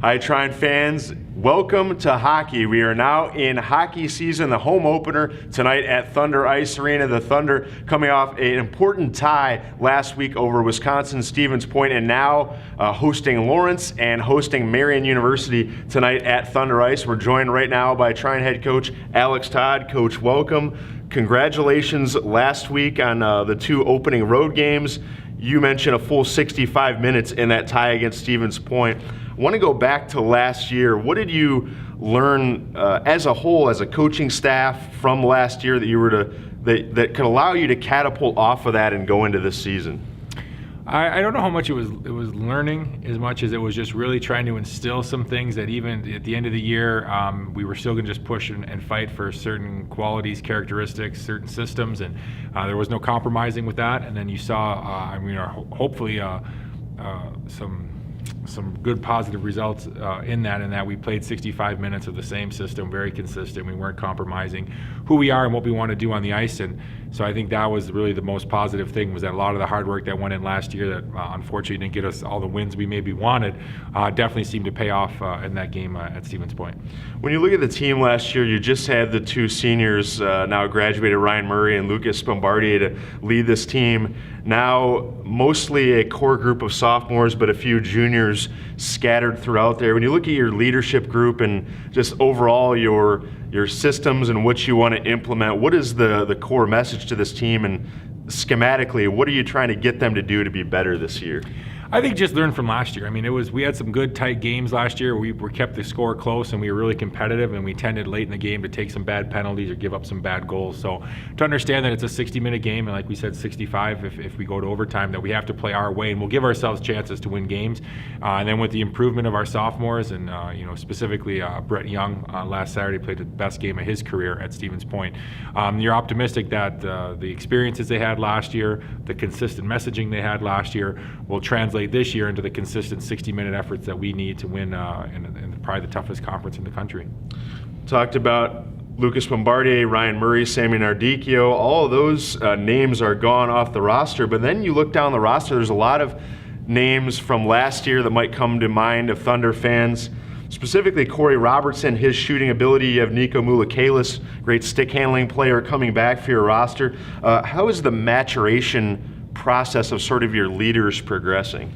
Hi, Trine fans. Welcome to hockey. We are now in hockey season, the home opener tonight at Thunder Ice Arena. The Thunder coming off an important tie last week over Wisconsin-Stevens Point, and now hosting Lawrence and hosting Marian University tonight at Thunder Ice. We're joined right now by Trine head coach Alex Todd. Coach, welcome. Congratulations last week on the two opening road games. You mentioned a full 65 minutes in that tie against Stevens Point. I want to go back to last year. What did you learn as a whole, as a coaching staff from last year that could allow you to catapult off of that and go into this season? I don't know how much it was learning as much as it was just really trying to instill some things that even at the end of the year, we were still going to just push and fight for certain qualities, characteristics, certain systems, and there was no compromising with that. And then you saw, hopefully some good positive results in that we played 65 minutes of the same system, very consistent. We weren't compromising who we are and what we want to do on the ice. And so I think that was really the most positive thing, was that a lot of the hard work that went in last year that unfortunately didn't get us all the wins we maybe wanted definitely seemed to pay off in that game at Stevens Point. When you look at the team last year, you just had the two seniors now graduated, Ryan Murray and Lucas Bombardier, to lead this team. Now mostly a core group of sophomores, but a few juniors scattered throughout there. When you look at your leadership group and just overall your systems and what you want to implement, what is the core message to this team, and schematically, what are you trying to get them to do to be better this year? I think just learn from last year. I mean, we had some good tight games last year. We kept the score close and we were really competitive, and we tended late in the game to take some bad penalties or give up some bad goals. So to understand that it's a 60-minute game, and like we said, 65 if we go to overtime, that we have to play our way, and we'll give ourselves chances to win games. And then with the improvement of our sophomores, and specifically Brett Young last Saturday played the best game of his career at Stevens Point. You're optimistic that the experiences they had last year, the consistent messaging they had last year, will translate this year into the consistent 60-minute efforts that we need to win in probably the toughest conference in the country. Talked about Lucas Bombardier, Ryan Murray, Sammy Nardicchio. All of those names are gone off the roster, but then you look down the roster, there's a lot of names from last year that might come to mind of Thunder fans. Specifically, Corey Robertson, his shooting ability. You have Nico Mulakalis, great stick handling player, coming back for your roster. How is the maturation process of sort of your leaders progressing?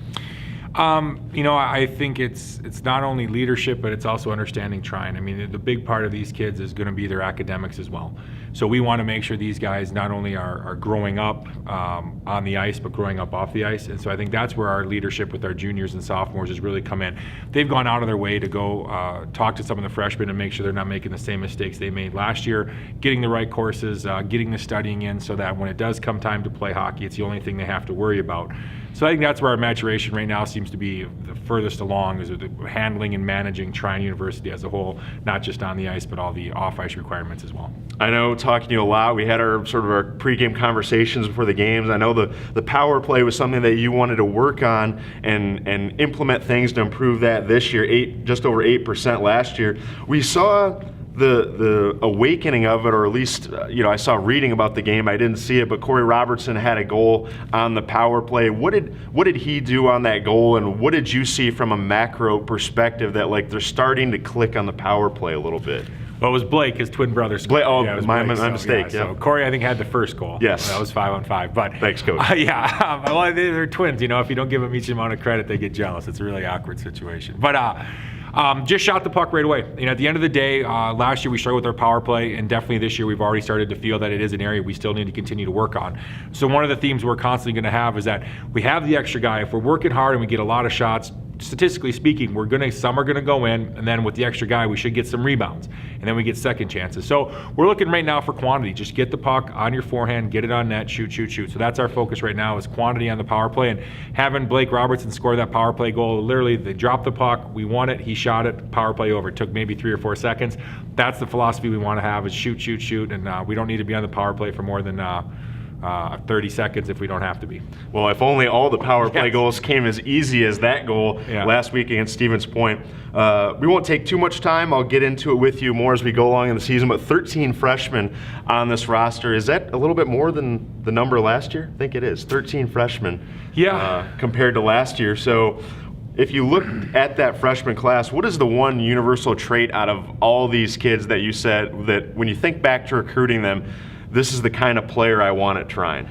I think it's not only leadership, but it's also understanding Trine. I mean, the big part of these kids is going to be their academics as well. So we want to make sure these guys not only are growing up on the ice, but growing up off the ice. And so I think that's where our leadership with our juniors and sophomores has really come in. They've gone out of their way to go talk to some of the freshmen and make sure they're not making the same mistakes they made last year, getting the right courses, getting the studying in, so that when it does come time to play hockey, it's the only thing they have to worry about. So I think that's where our maturation right now seems to be the furthest along, is the handling and managing Trine University as a whole, not just on the ice, but all the off-ice requirements as well. I know, talking to you a lot, we had our pregame conversations before the games. I know the power play was something that you wanted to work on and implement things to improve that this year, just over 8% last year. We saw the awakening of it, or at least I saw reading about the game. I didn't see it, but Corey Robertson had a goal on the power play. What did he do on that goal, and what did you see from a macro perspective that they're starting to click on the power play a little bit? Well, it was Blake, his twin brother. My mistake. So Corey, I think, had the first goal. Yes. That was 5-on-5. But thanks, Coach. Well, they're twins. If you don't give them each amount of credit, they get jealous. It's a really awkward situation. But just shot the puck right away. At the end of the day, last year we struggled with our power play, and definitely this year we've already started to feel that it is an area we still need to continue to work on. So one of the themes we're constantly going to have is that we have the extra guy. If we're working hard and we get a lot of shots, statistically speaking, some are gonna go in, and then with the extra guy, we should get some rebounds, and then we get second chances. So we're looking right now for quantity. Just get the puck on your forehand, get it on net, shoot. So that's our focus right now, is quantity on the power play, and having Blake Robertson score that power play goal. Literally, they dropped the puck, we won it, he shot it, power play over. It took maybe 3 or 4 seconds. That's the philosophy we want to have, is shoot, and we don't need to be on the power play for more than 30 seconds if we don't have to be. Well, if only all the power play goals came as easy as that goal last week against Stevens Point. We won't take too much time. I'll get into it with you more as we go along in the season, but 13 freshmen on this roster. Is that a little bit more than the number last year? I think it is. 13 freshmen compared to last year. So If you look at that freshman class, what is the one universal trait out of all these kids that you said that when you think back to recruiting them, this is the kind of player I want at Trine?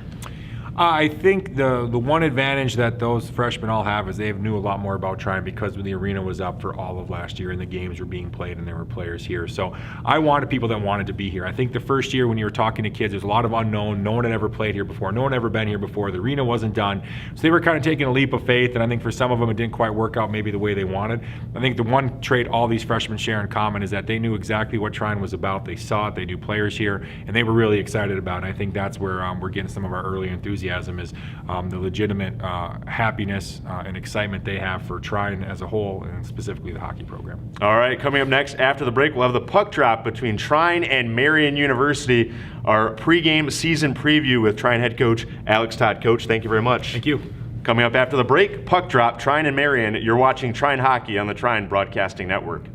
I think the one advantage that those freshmen all have is they knew a lot more about Trine because the arena was up for all of last year and the games were being played and there were players here. So I wanted people that wanted to be here. I think the first year when you were talking to kids, there's a lot of unknown. No one had ever played here before. No one had ever been here before. The arena wasn't done. So they were kind of taking a leap of faith, and I think for some of them it didn't quite work out maybe the way they wanted. I think the one trait all these freshmen share in common is that they knew exactly what Trine was about. They saw it. They knew players here, and they were really excited about it. I think that's where we're getting some of our early enthusiasm is the legitimate happiness and excitement they have for Trine as a whole, and specifically the hockey program. All right, coming up next after the break, we'll have the puck drop between Trine and Marian University, our pregame season preview with Trine head coach Alex Todd. Coach, thank you very much. Thank you. Coming up after the break, puck drop, Trine and Marian. You're watching Trine Hockey on the Trine Broadcasting Network.